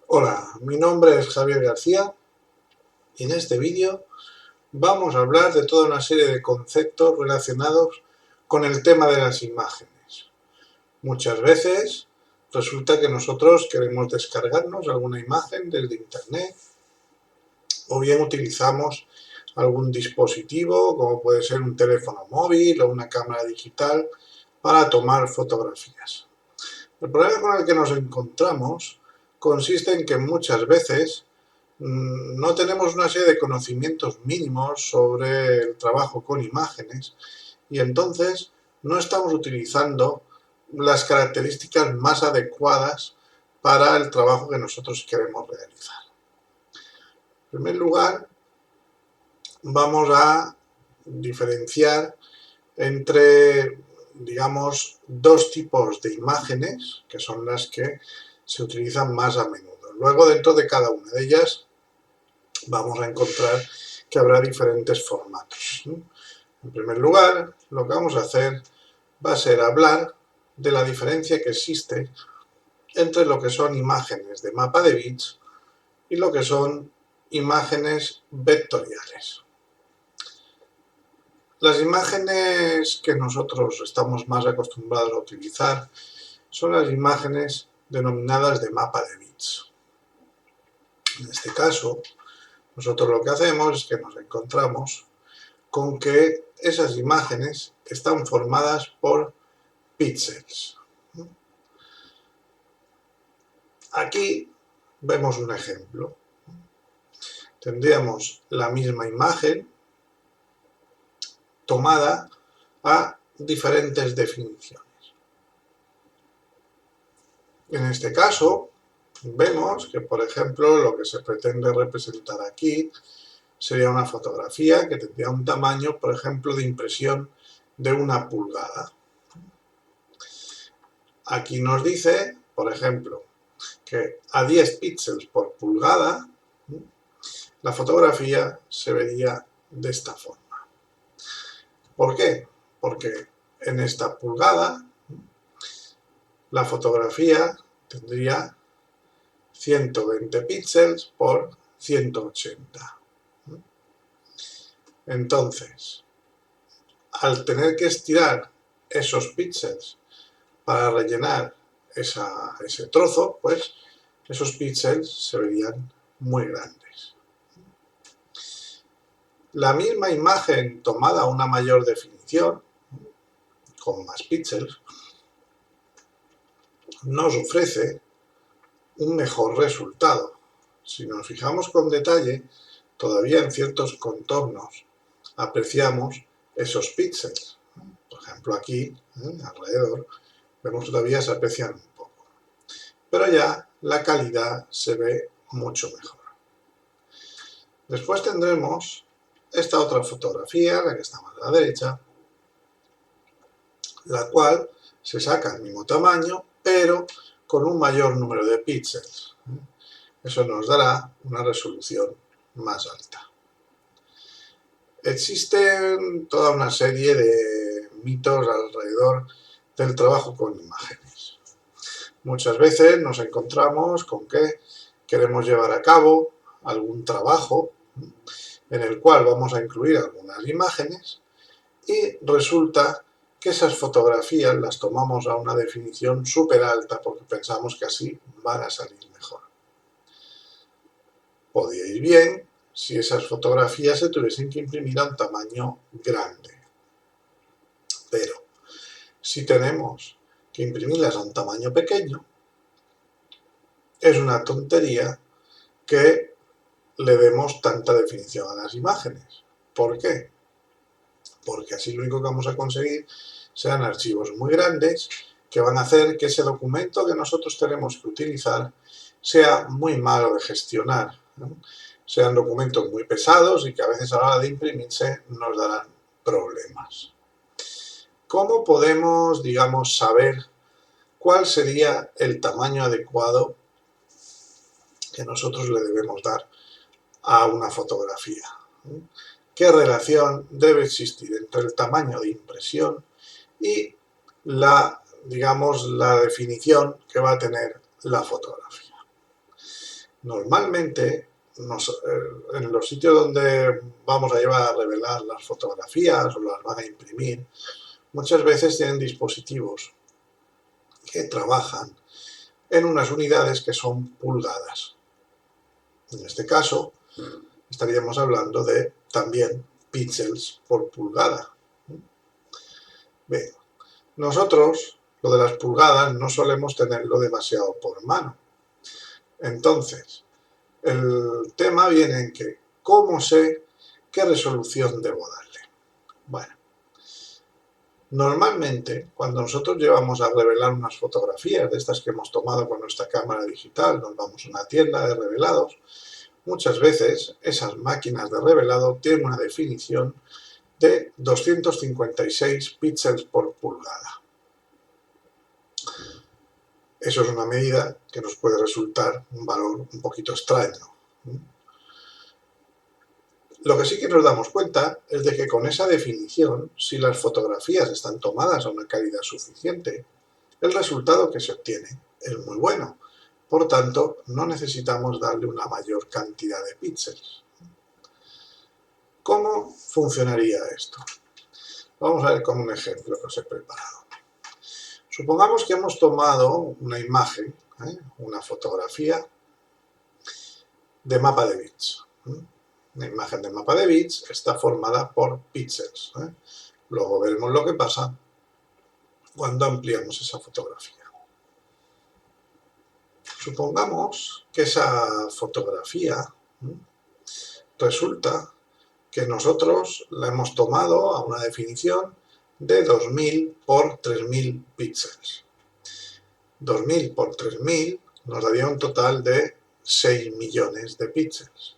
Hola, mi nombre es Javier García y en este vídeo vamos a hablar de toda una serie de conceptos relacionados con el tema de las imágenes. Muchas veces resulta que nosotros queremos descargarnos alguna imagen desde internet o bien utilizamos algún dispositivo como puede ser un teléfono móvil o una cámara digital para tomar fotografías. El problema con el que nos encontramos consiste en que muchas veces no tenemos una serie de conocimientos mínimos sobre el trabajo con imágenes y entonces no estamos utilizando las características más adecuadas para el trabajo que nosotros queremos realizar. En primer lugar, vamos a diferenciar entre, digamos, dos tipos de imágenes, que son las que se utilizan más a menudo. Luego, dentro de cada una de ellas, vamos a encontrar que habrá diferentes formatos. En primer lugar, lo que vamos a hacer va a ser hablar de la diferencia que existe entre lo que son imágenes de mapa de bits y lo que son imágenes vectoriales. Las imágenes que nosotros estamos más acostumbrados a utilizar son las imágenes denominadas de mapa de bits. En este caso, nosotros lo que hacemos es que nos encontramos con que esas imágenes están formadas por píxeles. Aquí vemos un ejemplo. Tendríamos la misma imagen tomada a diferentes definiciones. En este caso, vemos que, por ejemplo, lo que se pretende representar aquí sería una fotografía que tendría un tamaño, por ejemplo, de impresión de 1 pulgada. Aquí nos dice, por ejemplo, que a 10 píxeles por pulgada la fotografía se vería de esta forma. ¿Por qué? Porque en esta pulgada la fotografía tendría 120 píxeles por 180. Entonces, al tener que estirar esos píxeles para rellenar ese trozo, pues esos píxeles se verían muy grandes. La misma imagen tomada a una mayor definición, con más píxeles, nos ofrece un mejor resultado. Si nos fijamos con detalle, todavía en ciertos contornos apreciamos esos píxeles. Por ejemplo, aquí, alrededor, vemos que todavía se aprecian un poco. Pero ya la calidad se ve mucho mejor. Después tendremos esta otra fotografía, la que está más a la derecha, la cual se saca al mismo tamaño, pero con un mayor número de píxeles. Eso nos dará una resolución más alta. Existen toda una serie de mitos alrededor del trabajo con imágenes. Muchas veces nos encontramos con que queremos llevar a cabo algún trabajo en el cual vamos a incluir algunas imágenes y resulta que esas fotografías las tomamos a una definición súper alta porque pensamos que así van a salir mejor. Podría ir bien si esas fotografías se tuviesen que imprimir a un tamaño grande. Pero si tenemos que imprimirlas a un tamaño pequeño, es una tontería que le demos tanta definición a las imágenes. ¿Por qué? Porque así lo único que vamos a conseguir serán archivos muy grandes que van a hacer que ese documento que nosotros tenemos que utilizar sea muy malo de gestionar, ¿no? Sean documentos muy pesados y que a veces a la hora de imprimirse nos darán problemas. ¿Cómo podemos, digamos, saber cuál sería el tamaño adecuado que nosotros le debemos dar a una fotografía? ¿Qué relación debe existir entre el tamaño de impresión y la definición que va a tener la fotografía? Normalmente, en los sitios donde vamos a llevar a revelar las fotografías o las van a imprimir, muchas veces tienen dispositivos que trabajan en unas unidades que son pulgadas. En este caso, estaríamos hablando de también píxeles por pulgada. Bien, nosotros, lo de las pulgadas, no solemos tenerlo demasiado por mano. Entonces, el tema viene en que, ¿cómo sé qué resolución debo darle? Bueno, normalmente, cuando nosotros llevamos a revelar unas fotografías de estas que hemos tomado con nuestra cámara digital, nos vamos a una tienda de revelados, muchas veces esas máquinas de revelado tienen una definición de 256 píxeles por pulgada. Eso es una medida que nos puede resultar un valor un poquito extraño. Lo que sí que nos damos cuenta es de que con esa definición, si las fotografías están tomadas a una calidad suficiente, el resultado que se obtiene es muy bueno. Por tanto, no necesitamos darle una mayor cantidad de píxeles. ¿Cómo funcionaría esto? Vamos a ver con un ejemplo que os he preparado. Supongamos que hemos tomado una imagen, una fotografía de mapa de bits. Una imagen de mapa de bits está formada por píxeles. Luego veremos lo que pasa cuando ampliamos esa fotografía. Supongamos que esa fotografía resulta que nosotros la hemos tomado a una definición de 2000 por 3000 píxeles. 2000 por 3000 nos daría un total de 6 millones de píxeles,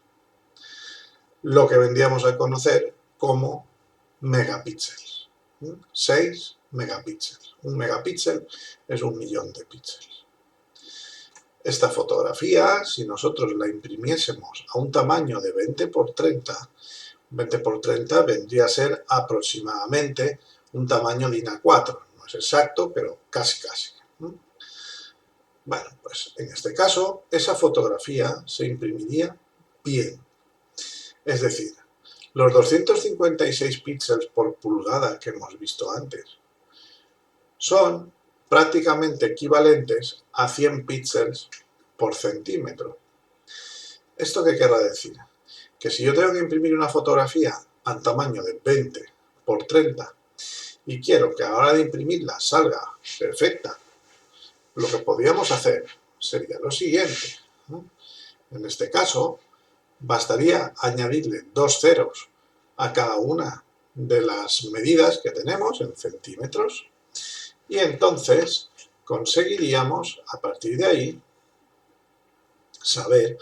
lo que vendríamos a conocer como megapíxeles. 6 megapíxeles. Un megapíxel es 1.000.000 de píxeles. Esta fotografía, si nosotros la imprimiésemos a un tamaño de 20 por 30, 20 por 30 vendría a ser aproximadamente un tamaño DIN A4. No es exacto, pero casi. Bueno, pues en este caso, esa fotografía se imprimiría bien. Es decir, los 256 píxeles por pulgada que hemos visto antes son prácticamente equivalentes a 100 píxeles por centímetro. ¿Esto qué querrá decir? Que si yo tengo que imprimir una fotografía al tamaño de 20 por 30 y quiero que a la hora de imprimirla salga perfecta, lo que podríamos hacer sería lo siguiente. En este caso, bastaría añadirle 2 ceros a cada una de las medidas que tenemos en centímetros y entonces conseguiríamos, a partir de ahí, saber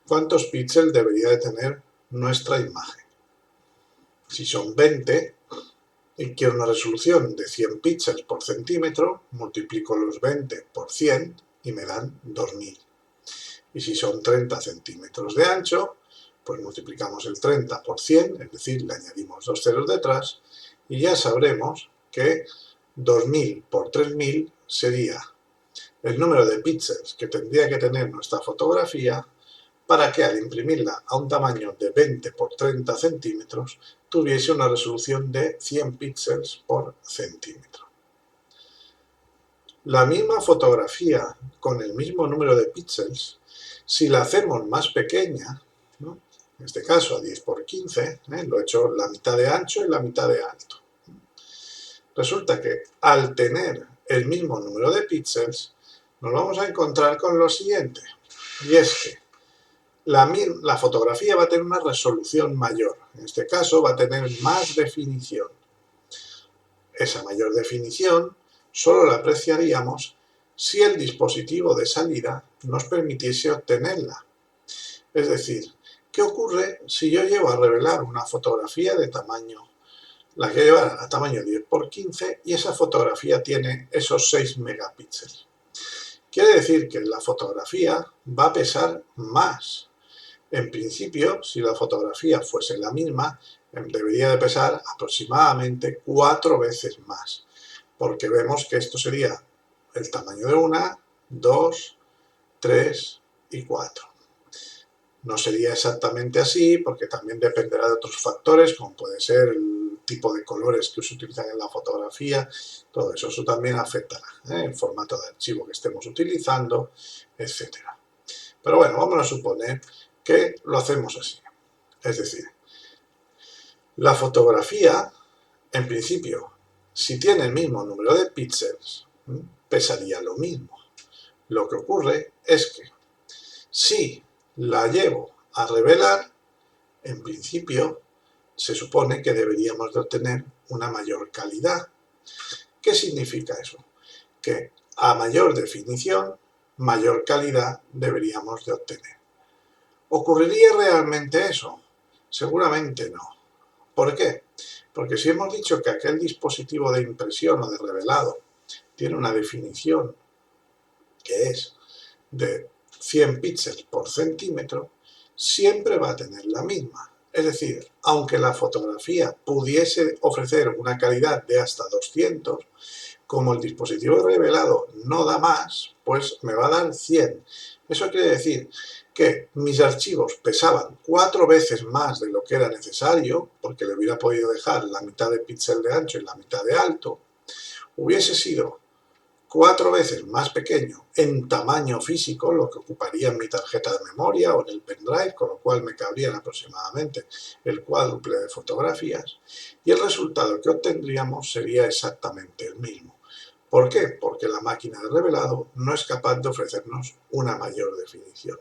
cuántos píxeles debería de tener nuestra imagen. Si son 20 y quiero una resolución de 100 píxeles por centímetro, multiplico los 20 por 100 y me dan 2000. Y si son 30 centímetros de ancho, pues multiplicamos el 30 por 100, es decir, le añadimos 2 ceros detrás y ya sabremos que 2000 por 3000 sería el número de píxeles que tendría que tener nuestra fotografía para que al imprimirla a un tamaño de 20 por 30 centímetros tuviese una resolución de 100 píxeles por centímetro. La misma fotografía con el mismo número de píxeles, si la hacemos más pequeña, ¿no? En este caso a 10 por 15, lo he hecho la mitad de ancho y la mitad de alto. Resulta que al tener el mismo número de píxeles, nos vamos a encontrar con lo siguiente, y es que la fotografía va a tener una resolución mayor, en este caso va a tener más definición. Esa mayor definición solo la apreciaríamos si el dispositivo de salida nos permitiese obtenerla. Es decir, ¿qué ocurre si yo llevo a revelar una fotografía de tamaño, la que lleva a tamaño 10 por 15 y esa fotografía tiene esos 6 megapíxeles? Quiere decir que la fotografía va a pesar más. En principio, si la fotografía fuese la misma, debería de pesar aproximadamente 4 veces más, porque vemos que esto sería el tamaño de una, 2, 3 y 4. No sería exactamente así porque también dependerá de otros factores como puede ser el tipo de colores que se utilizan en la fotografía, todo eso, eso también afectará, el formato de archivo que estemos utilizando, etcétera. Pero bueno, vamos a suponer que lo hacemos así. Es decir, la fotografía, en principio, si tiene el mismo número de píxeles, pesaría lo mismo. Lo que ocurre es que si la llevo a revelar, en principio, se supone que deberíamos de obtener una mayor calidad. ¿Qué significa eso? Que a mayor definición, mayor calidad deberíamos de obtener. ¿Ocurriría realmente eso? Seguramente no. ¿Por qué? Porque si hemos dicho que aquel dispositivo de impresión o de revelado tiene una definición que es de 100 píxeles por centímetro, siempre va a tener la misma. Es decir, aunque la fotografía pudiese ofrecer una calidad de hasta 200, como el dispositivo revelado no da más, pues me va a dar 100. Eso quiere decir que mis archivos pesaban 4 veces más de lo que era necesario, porque le hubiera podido dejar la mitad de píxel de ancho y la mitad de alto, hubiese sido 4 veces más pequeño en tamaño físico, lo que ocuparía en mi tarjeta de memoria o en el pendrive, con lo cual me cabrían aproximadamente el cuádruple de fotografías, y el resultado que obtendríamos sería exactamente el mismo. ¿Por qué? Porque la máquina de revelado no es capaz de ofrecernos una mayor definición.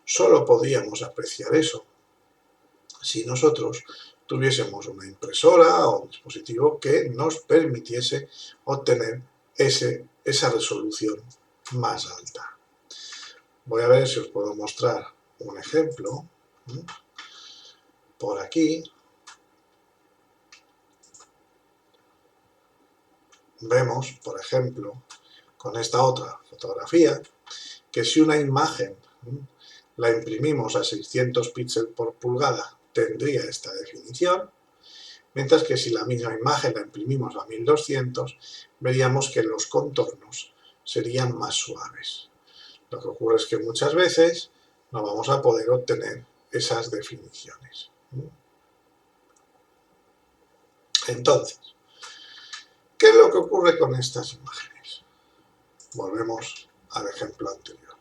Solo podríamos apreciar eso si nosotros tuviésemos una impresora o un dispositivo que nos permitiese obtener esa resolución más alta. Voy a ver si os puedo mostrar un ejemplo. Por aquí vemos, por ejemplo, con esta otra fotografía, que si una imagen la imprimimos a 600 píxeles por pulgada, tendría esta definición, mientras que si la misma imagen la imprimimos a 1200, veríamos que los contornos serían más suaves. Lo que ocurre es que muchas veces no vamos a poder obtener esas definiciones. Entonces, ¿qué es lo que ocurre con estas imágenes? Volvemos al ejemplo anterior.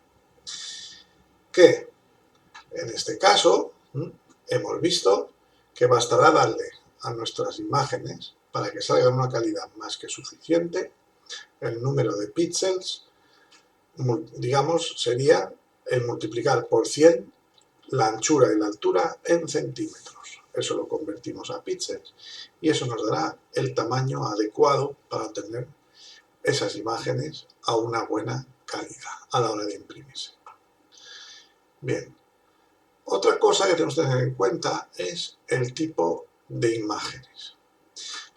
Que en este caso hemos visto que bastará darle a nuestras imágenes, para que salgan una calidad más que suficiente, el número de píxeles, digamos, sería el multiplicar por 100 la anchura y la altura en centímetros. Eso lo convertimos a píxeles y eso nos dará el tamaño adecuado para obtener esas imágenes a una buena calidad a la hora de imprimirse. Bien, otra cosa que tenemos que tener en cuenta es el tipo de imágenes.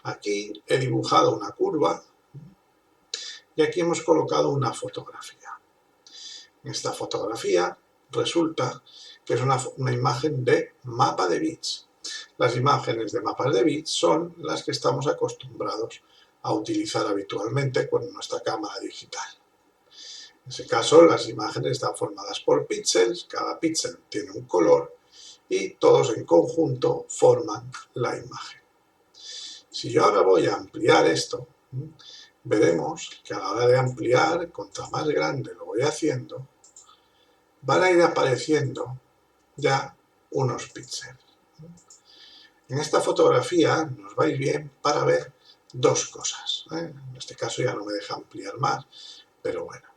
Aquí he dibujado una curva y aquí hemos colocado una fotografía. En esta fotografía resulta que es una imagen de mapa de bits. Las imágenes de mapas de bits son las que estamos acostumbrados a utilizar habitualmente con nuestra cámara digital. En ese caso, las imágenes están formadas por píxeles, cada píxel tiene un color y todos en conjunto forman la imagen. Si yo ahora voy a ampliar esto, veremos que a la hora de ampliar, contra más grande lo voy haciendo, van a ir apareciendo ya unos píxeles. En esta fotografía nos va a ir bien para ver dos cosas. En este caso ya no me deja ampliar más, pero bueno.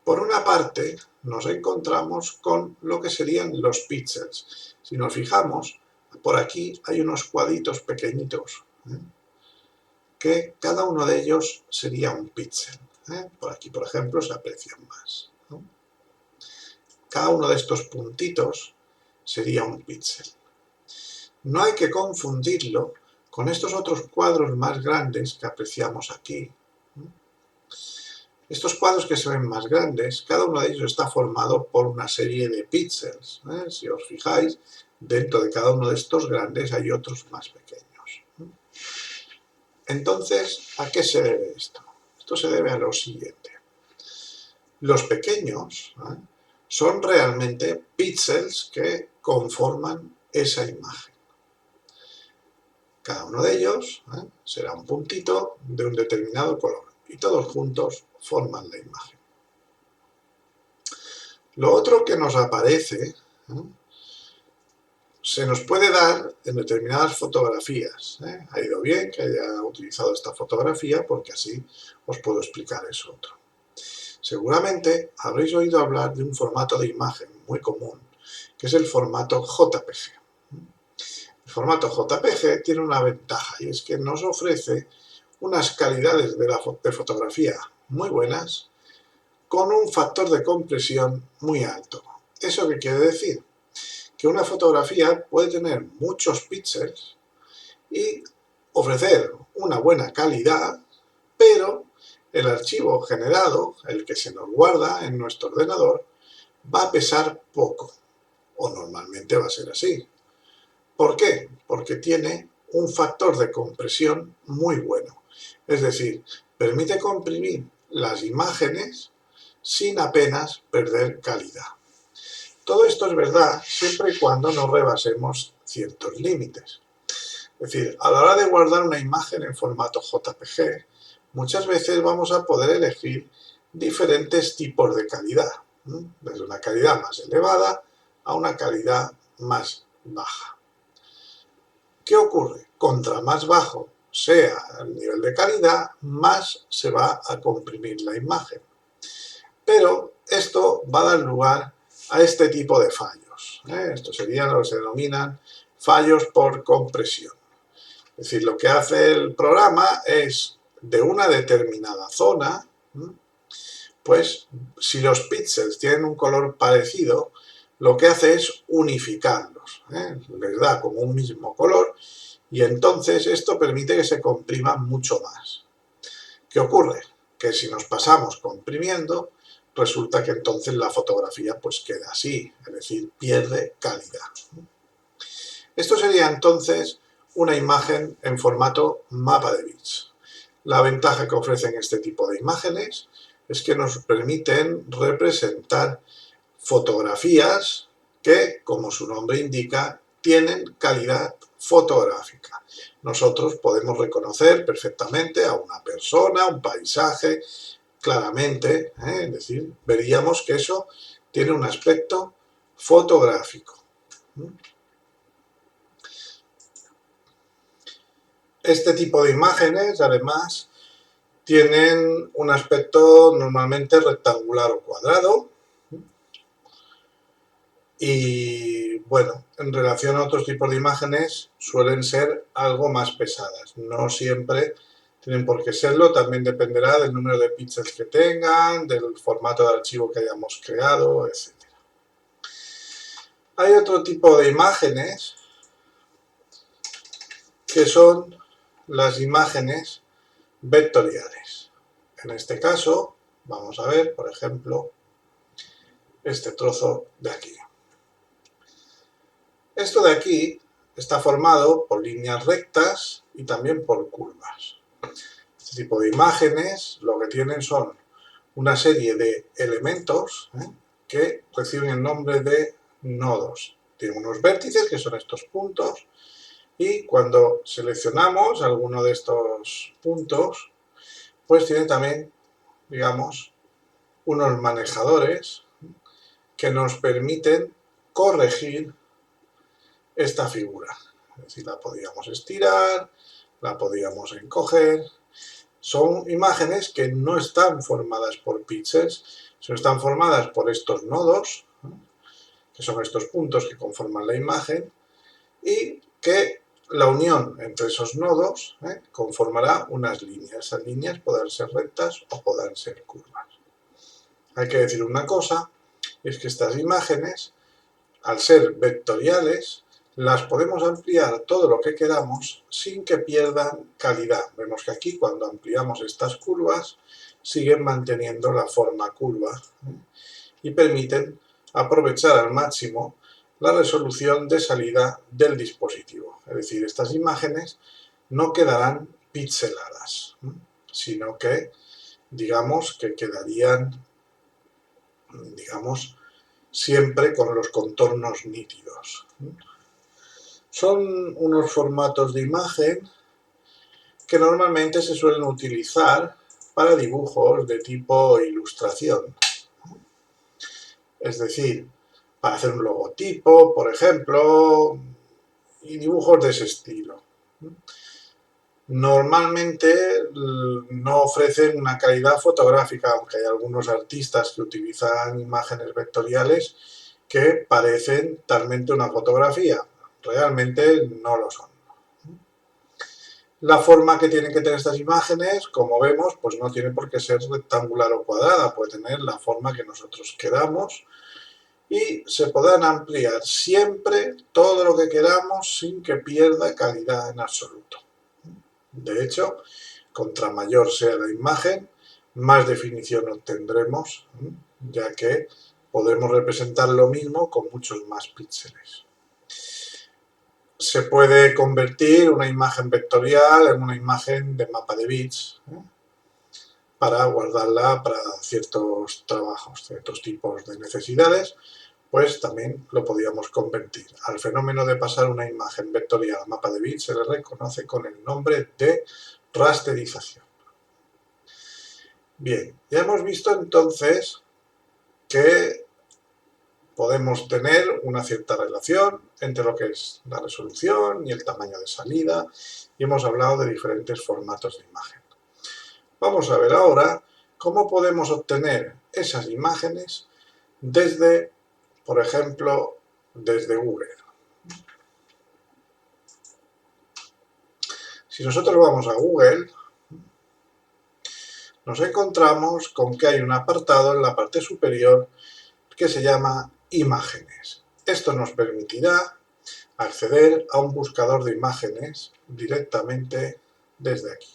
Por una parte, nos encontramos con lo que serían los píxeles. Si nos fijamos, por aquí hay unos cuadritos pequeñitos, que cada uno de ellos sería un píxel. Por aquí, por ejemplo, se aprecian más. Cada uno de estos puntitos sería un píxel. No hay que confundirlo con estos otros cuadros más grandes que apreciamos aquí. Estos cuadros que se ven más grandes, cada uno de ellos está formado por una serie de píxeles. Si os fijáis, dentro de cada uno de estos grandes hay otros más pequeños. Entonces, ¿a qué se debe esto? Esto se debe a lo siguiente. Los pequeños son realmente píxeles que conforman esa imagen. Cada uno de ellos será un puntito de un determinado color y todos juntos forman la imagen. Lo otro que nos aparece se nos puede dar en determinadas fotografías. Ha ido bien que haya utilizado esta fotografía porque así os puedo explicar eso otro. Seguramente habréis oído hablar de un formato de imagen muy común, que es el formato JPG. El formato JPG tiene una ventaja y es que nos ofrece unas calidades de fotografía muy buenas con un factor de compresión muy alto. ¿Eso qué quiere decir? Que una fotografía puede tener muchos píxeles y ofrecer una buena calidad, pero el archivo generado, el que se nos guarda en nuestro ordenador, va a pesar poco, o normalmente va a ser así. ¿Por qué? Porque tiene un factor de compresión muy bueno, es decir, permite comprimir las imágenes sin apenas perder calidad. Todo esto es verdad siempre y cuando no rebasemos ciertos límites. Es decir, a la hora de guardar una imagen en formato JPG, muchas veces vamos a poder elegir diferentes tipos de calidad, desde una calidad más elevada a una calidad más baja. ¿Qué ocurre? Contra más bajo sea el nivel de calidad, más se va a comprimir la imagen. Pero esto va a dar lugar a este tipo de fallos. Estos serían lo que se denominan fallos por compresión. Es decir, lo que hace el programa es, de una determinada zona, pues si los píxeles tienen un color parecido, lo que hace es unificarlos. Les da como un mismo color y entonces esto permite que se compriman mucho más. ¿Qué ocurre? Que si nos pasamos comprimiendo, resulta que entonces la fotografía pues queda así, es decir, pierde calidad. Esto sería entonces una imagen en formato mapa de bits. La ventaja que ofrecen este tipo de imágenes es que nos permiten representar fotografías que, como su nombre indica, tienen calidad fotográfica. Nosotros podemos reconocer perfectamente a una persona, un paisaje, claramente, es decir, veríamos que eso tiene un aspecto fotográfico. Este tipo de imágenes, además, tienen un aspecto normalmente rectangular o cuadrado y, bueno, en relación a otros tipos de imágenes suelen ser algo más pesadas. No siempre tienen por qué serlo, también dependerá del número de píxeles que tengan, del formato de archivo que hayamos creado, etc. Hay otro tipo de imágenes que son las imágenes vectoriales. En este caso, vamos a ver, por ejemplo, este trozo de aquí. Esto de aquí está formado por líneas rectas y también por curvas. Este tipo de imágenes lo que tienen son una serie de elementos que reciben el nombre de nodos. Tienen unos vértices, que son estos puntos, y cuando seleccionamos alguno de estos puntos, pues tiene también, digamos, unos manejadores que nos permiten corregir esta figura. Es decir, la podíamos estirar, la podíamos encoger. Son imágenes que no están formadas por píxeles, sino están formadas por estos nodos, que son estos puntos que conforman la imagen, y que la unión entre esos nodos conformará unas líneas. Esas líneas podrán ser rectas o podrán ser curvas. Hay que decir una cosa, es que estas imágenes, al ser vectoriales, las podemos ampliar todo lo que queramos sin que pierdan calidad. Vemos que aquí cuando ampliamos estas curvas siguen manteniendo la forma curva y permiten aprovechar al máximo la resolución de salida del dispositivo. Es decir, estas imágenes no quedarán pixeladas, sino que, digamos, que quedarían, digamos, siempre con los contornos nítidos. Son unos formatos de imagen que normalmente se suelen utilizar para dibujos de tipo ilustración. Es decir, para hacer un logotipo, por ejemplo, y dibujos de ese estilo. Normalmente no ofrecen una calidad fotográfica, aunque hay algunos artistas que utilizan imágenes vectoriales que parecen talmente una fotografía. Realmente no lo son. La forma que tienen que tener estas imágenes, como vemos, pues no tiene por qué ser rectangular o cuadrada, puede tener la forma que nosotros queramos y se podrán ampliar siempre todo lo que queramos sin que pierda calidad en absoluto. De hecho, contra mayor sea la imagen, más definición obtendremos, ya que podremos representar lo mismo con muchos más píxeles. Se puede convertir una imagen vectorial en una imagen de mapa de bits, para guardarla para ciertos trabajos, ciertos tipos de necesidades, pues también lo podíamos convertir. Al fenómeno de pasar una imagen vectorial a mapa de bits se le reconoce con el nombre de rasterización. Bien, ya hemos visto entonces que podemos tener una cierta relación entre lo que es la resolución y el tamaño de salida y hemos hablado de diferentes formatos de imagen. Vamos a ver ahora cómo podemos obtener esas imágenes desde, por ejemplo, desde Google. Si nosotros vamos a Google, nos encontramos con que hay un apartado en la parte superior que se llama Imágenes. Esto nos permitirá acceder a un buscador de imágenes directamente desde aquí.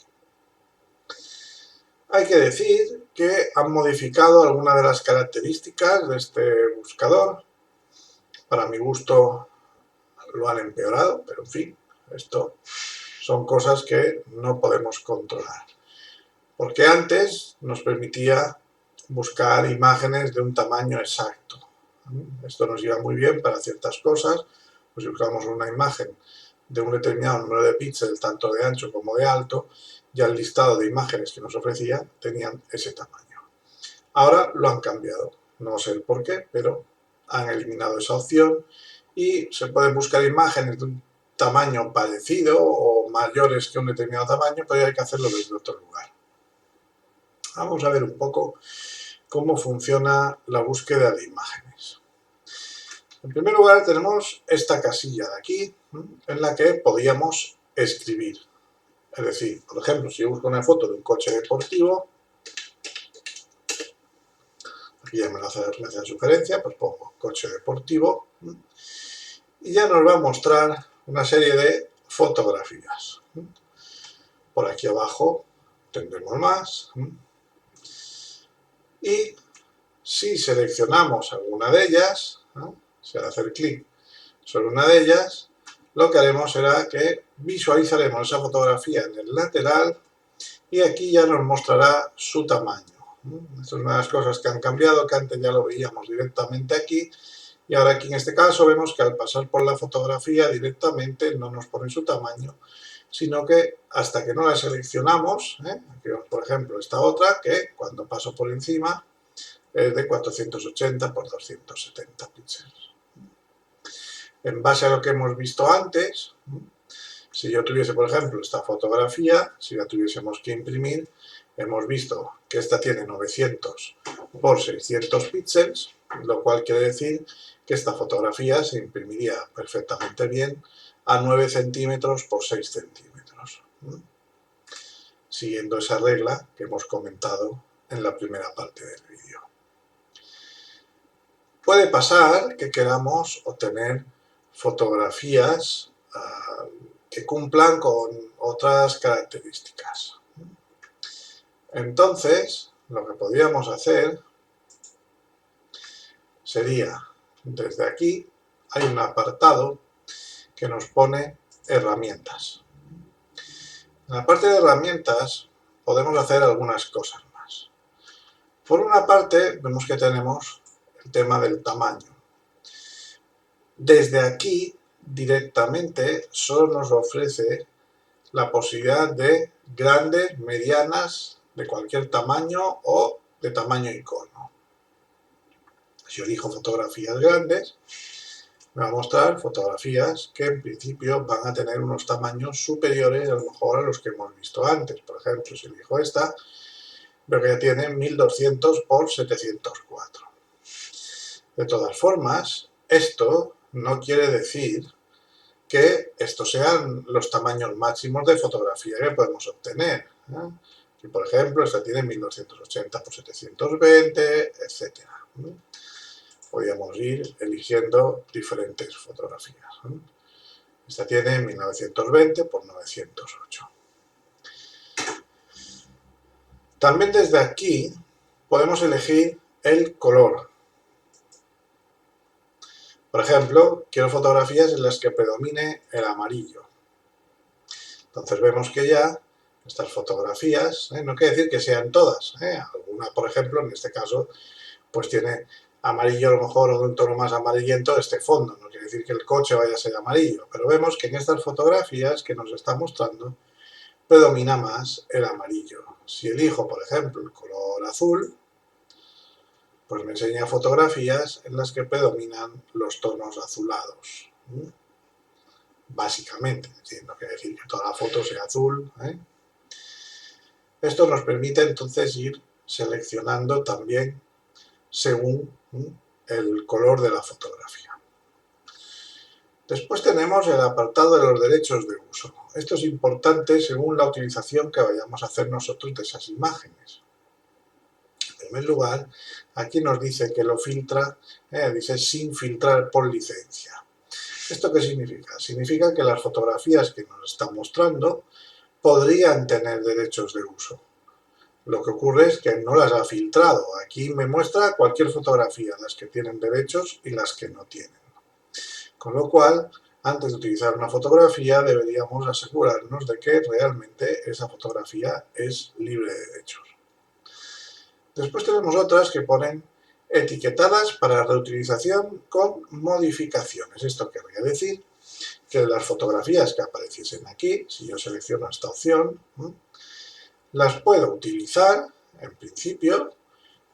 Hay que decir que han modificado algunas de las características de este buscador. Para mi gusto lo han empeorado, pero en fin, esto son cosas que no podemos controlar. Porque antes nos permitía buscar imágenes de un tamaño exacto. Esto nos iba muy bien para ciertas cosas, pues si buscamos una imagen de un determinado número de píxeles, tanto de ancho como de alto, ya el listado de imágenes que nos ofrecía tenían ese tamaño. Ahora lo han cambiado, no sé el por qué, pero han eliminado esa opción y se pueden buscar imágenes de un tamaño parecido o mayores que un determinado tamaño, pero hay que hacerlo desde otro lugar. Vamos a ver un poco cómo funciona la búsqueda de imágenes. En primer lugar tenemos esta casilla de aquí, en la que podíamos escribir. Es decir, por ejemplo, si yo busco una foto de un coche deportivo, aquí ya me hace sugerencia, pues pongo coche deportivo y ya nos va a mostrar una serie de fotografías. Por aquí abajo tendremos más y si seleccionamos alguna de ellas, si al hacer clic sobre una de ellas, lo que haremos será que visualizaremos esa fotografía en el lateral y aquí ya nos mostrará su tamaño. Esta es una de las cosas que han cambiado, que antes ya lo veíamos directamente aquí y ahora aquí en este caso vemos que al pasar por la fotografía directamente no nos pone su tamaño, sino que hasta que no la seleccionamos, aquí vemos por ejemplo esta otra que cuando paso por encima es de 480 por 270 píxeles. En base a lo que hemos visto antes, si yo tuviese, por ejemplo, esta fotografía, si la tuviésemos que imprimir, hemos visto que esta tiene 900 por 600 píxeles, lo cual quiere decir que esta fotografía se imprimiría perfectamente bien a 9 centímetros por 6 centímetros, siguiendo esa regla que hemos comentado en la primera parte del vídeo. Puede pasar que queramos obtener fotografías que cumplan con otras características. Entonces, lo que podríamos hacer sería, desde aquí, hay un apartado que nos pone herramientas. En la parte de herramientas podemos hacer algunas cosas más. Por una parte, vemos que tenemos el tema del tamaño. Desde aquí, directamente, solo nos ofrece la posibilidad de grandes, medianas, de cualquier tamaño o de tamaño icono. Si yo elijo fotografías grandes, me va a mostrar fotografías que en principio van a tener unos tamaños superiores a lo mejor a los que hemos visto antes. Por ejemplo, si elijo esta, veo que ya tiene 1200 por 704. De todas formas, esto no quiere decir que estos sean los tamaños máximos de fotografía que podemos obtener. Si, por ejemplo, esta tiene 1280 por 720, etc. Podríamos ir eligiendo diferentes fotografías. Esta tiene 1920 por 908. También desde aquí podemos elegir el color. Por ejemplo, quiero fotografías en las que predomine el amarillo. Entonces vemos que ya estas fotografías, no quiere decir que sean todas, alguna, por ejemplo, en este caso, pues tiene amarillo a lo mejor o de un tono más amarillento este fondo, no quiere decir que el coche vaya a ser amarillo, pero vemos que en estas fotografías que nos está mostrando predomina más el amarillo. Si elijo, por ejemplo, el color azul, pues me enseña fotografías en las que predominan los tonos azulados. Básicamente, no quiere decir que toda la foto sea azul. Esto nos permite entonces ir seleccionando también según el color de la fotografía. Después tenemos el apartado de los derechos de uso. Esto es importante según la utilización que vayamos a hacer nosotros de esas imágenes. En primer lugar, aquí nos dice que lo filtra, dice sin filtrar por licencia. ¿Esto qué significa? Significa que las fotografías que nos están mostrando podrían tener derechos de uso. Lo que ocurre es que no las ha filtrado. Aquí me muestra cualquier fotografía, las que tienen derechos y las que no tienen. Con lo cual, antes de utilizar una fotografía, deberíamos asegurarnos de que realmente esa fotografía es libre de derechos. Después tenemos otras que ponen etiquetadas para reutilización con modificaciones. Esto querría decir que las fotografías que apareciesen aquí, si yo selecciono esta opción, las puedo utilizar, en principio,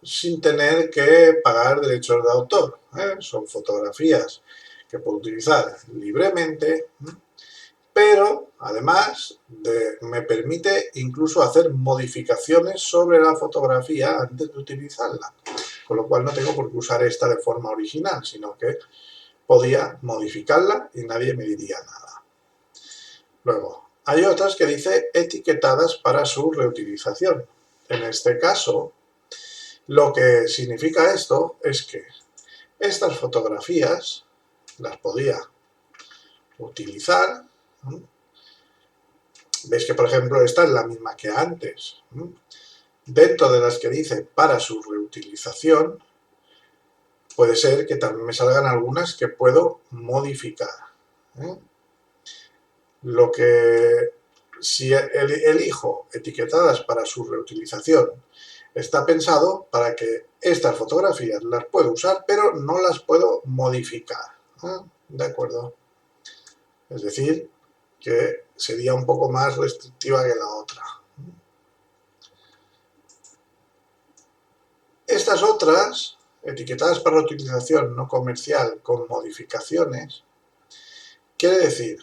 sin tener que pagar derechos de autor. Son fotografías que puedo utilizar libremente, pero además me permite incluso hacer modificaciones sobre la fotografía antes de utilizarla, con lo cual no tengo por qué usar esta de forma original, sino que podía modificarla y nadie me diría nada. Luego, hay otras que dice etiquetadas para su reutilización. En este caso, lo que significa esto es que estas fotografías las podía utilizar. Veis que, por ejemplo, esta es la misma que antes. Dentro de las que dice para su reutilización, puede ser que también me salgan algunas que puedo modificar. Lo que, si elijo etiquetadas para su reutilización, está pensado para que estas fotografías las puedo usar, pero no las puedo modificar. ¿De acuerdo? Es decir, que sería un poco más restrictiva que la otra. Estas otras, etiquetadas para utilización no comercial con modificaciones, quiere decir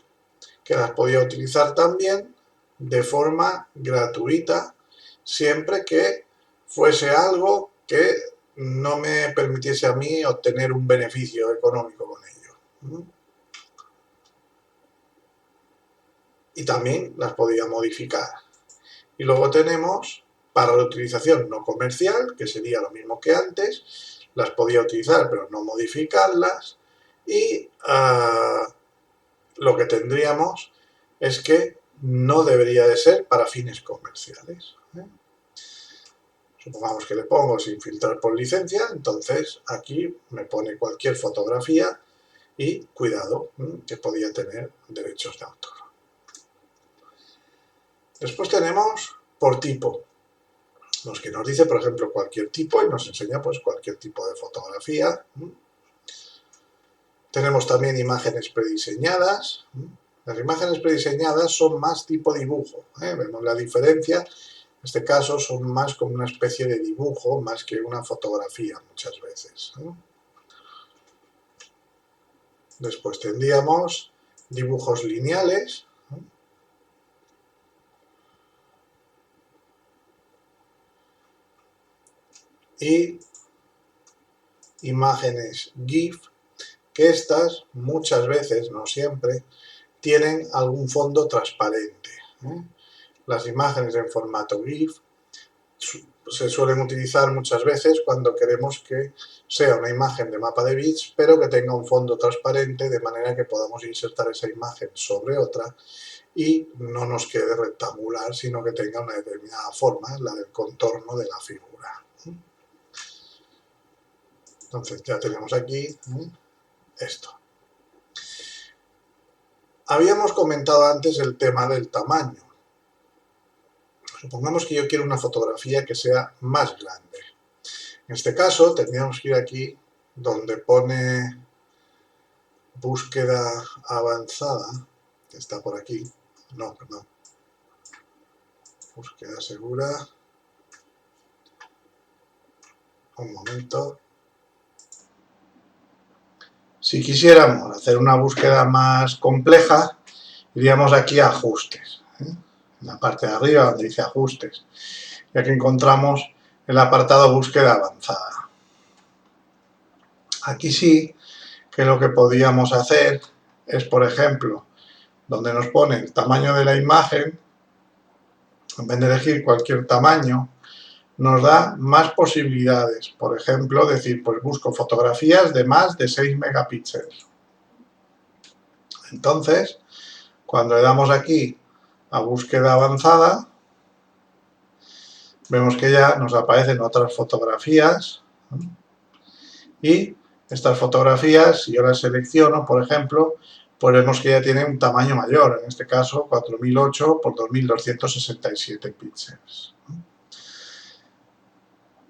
que las podía utilizar también de forma gratuita, siempre que fuese algo que no me permitiese a mí obtener un beneficio económico con ello. Y también las podía modificar. Y luego tenemos para la utilización no comercial, que sería lo mismo que antes, las podía utilizar pero no modificarlas, y lo que tendríamos es que no debería de ser para fines comerciales. Supongamos que le pongo sin filtrar por licencia, entonces aquí me pone cualquier fotografía y cuidado, que podía tener derechos de autor. Después tenemos por tipo. que nos dice, por ejemplo, cualquier tipo y nos enseña pues cualquier tipo de fotografía. Tenemos también imágenes prediseñadas. Las imágenes prediseñadas son más tipo dibujo. Vemos la diferencia. En este caso son más como una especie de dibujo, más que una fotografía muchas veces. Después tendríamos dibujos lineales. Y imágenes GIF, que estas muchas veces, no siempre, tienen algún fondo transparente. Las imágenes en formato GIF se suelen utilizar muchas veces cuando queremos que sea una imagen de mapa de bits, pero que tenga un fondo transparente, de manera que podamos insertar esa imagen sobre otra y no nos quede rectangular, sino que tenga una determinada forma, la del contorno de la figura. Entonces ya tenemos aquí esto. Habíamos comentado antes el tema del tamaño. Supongamos que yo quiero una fotografía que sea más grande. En este caso tendríamos que ir aquí donde pone búsqueda avanzada, que está por aquí. No, perdón. Búsqueda segura. Un momento. Si quisiéramos hacer una búsqueda más compleja, iríamos aquí a ajustes. En la parte de arriba donde dice ajustes. Y aquí encontramos el apartado búsqueda avanzada. Aquí sí que lo que podríamos hacer es, por ejemplo, donde nos pone el tamaño de la imagen, en vez de elegir cualquier tamaño, nos da más posibilidades. Por ejemplo, decir, pues busco fotografías de más de 6 megapíxeles. Entonces, cuando le damos aquí a búsqueda avanzada, vemos que ya nos aparecen otras fotografías y estas fotografías, si yo las selecciono, por ejemplo, pues vemos que ya tienen un tamaño mayor, en este caso 4008 por 2267 píxeles.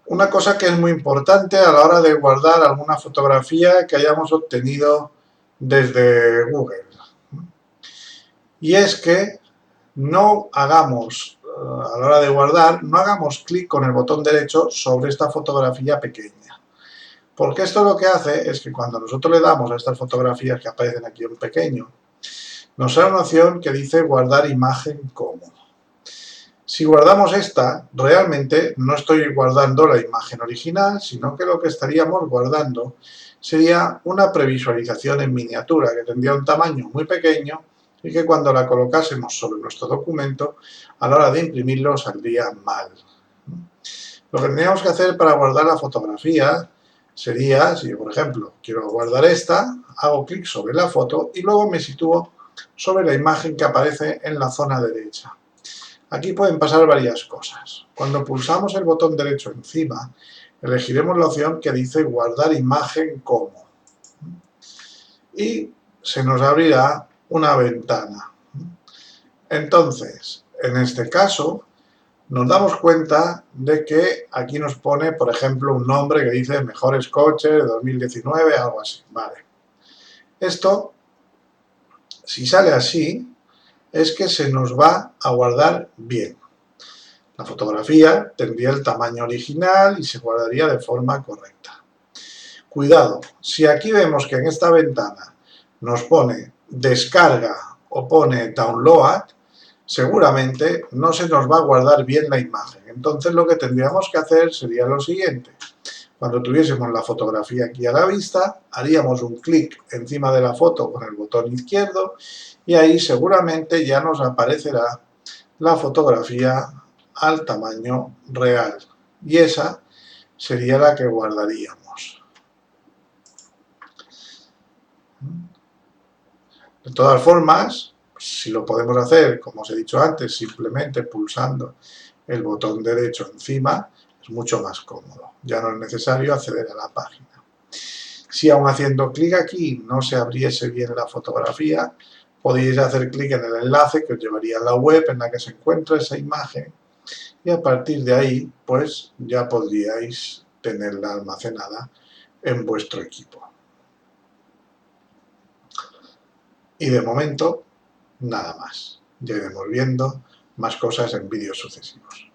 Una cosa que es muy importante a la hora de guardar alguna fotografía que hayamos obtenido desde Google, y es que no hagamos, a la hora de guardar, no hagamos clic con el botón derecho sobre esta fotografía pequeña. Porque esto lo que hace es que cuando nosotros le damos a estas fotografías que aparecen aquí en pequeño, nos da una opción que dice guardar imagen como. Si guardamos esta, realmente no estoy guardando la imagen original, sino que lo que estaríamos guardando sería una previsualización en miniatura, que tendría un tamaño muy pequeño y que cuando la colocásemos sobre nuestro documento, a la hora de imprimirlo saldría mal. Lo que tendríamos que hacer para guardar la fotografía sería, si yo por ejemplo quiero guardar esta, hago clic sobre la foto y luego me sitúo sobre la imagen que aparece en la zona derecha. Aquí pueden pasar varias cosas. Cuando pulsamos el botón derecho encima, elegiremos la opción que dice guardar imagen como. Y se nos abrirá una ventana. Entonces, en este caso, nos damos cuenta de que aquí nos pone, por ejemplo, un nombre que dice Mejores Coches de 2019, algo así. Vale. Esto, si sale así, es que se nos va a guardar bien. La fotografía tendría el tamaño original y se guardaría de forma correcta. Cuidado, si aquí vemos que en esta ventana nos pone descarga o pone download, seguramente no se nos va a guardar bien la imagen. Entonces lo que tendríamos que hacer sería lo siguiente. Cuando tuviésemos la fotografía aquí a la vista, haríamos un clic encima de la foto con el botón izquierdo y ahí seguramente ya nos aparecerá la fotografía al tamaño real. Y esa sería la que guardaríamos. De todas formas, si lo podemos hacer, como os he dicho antes, simplemente pulsando el botón derecho encima, es mucho más cómodo. Ya no es necesario acceder a la página. Si aún haciendo clic aquí no se abriese bien la fotografía, podéis hacer clic en el enlace que os llevaría a la web en la que se encuentra esa imagen y a partir de ahí pues ya podríais tenerla almacenada en vuestro equipo. Y de momento nada más, ya iremos viendo más cosas en vídeos sucesivos.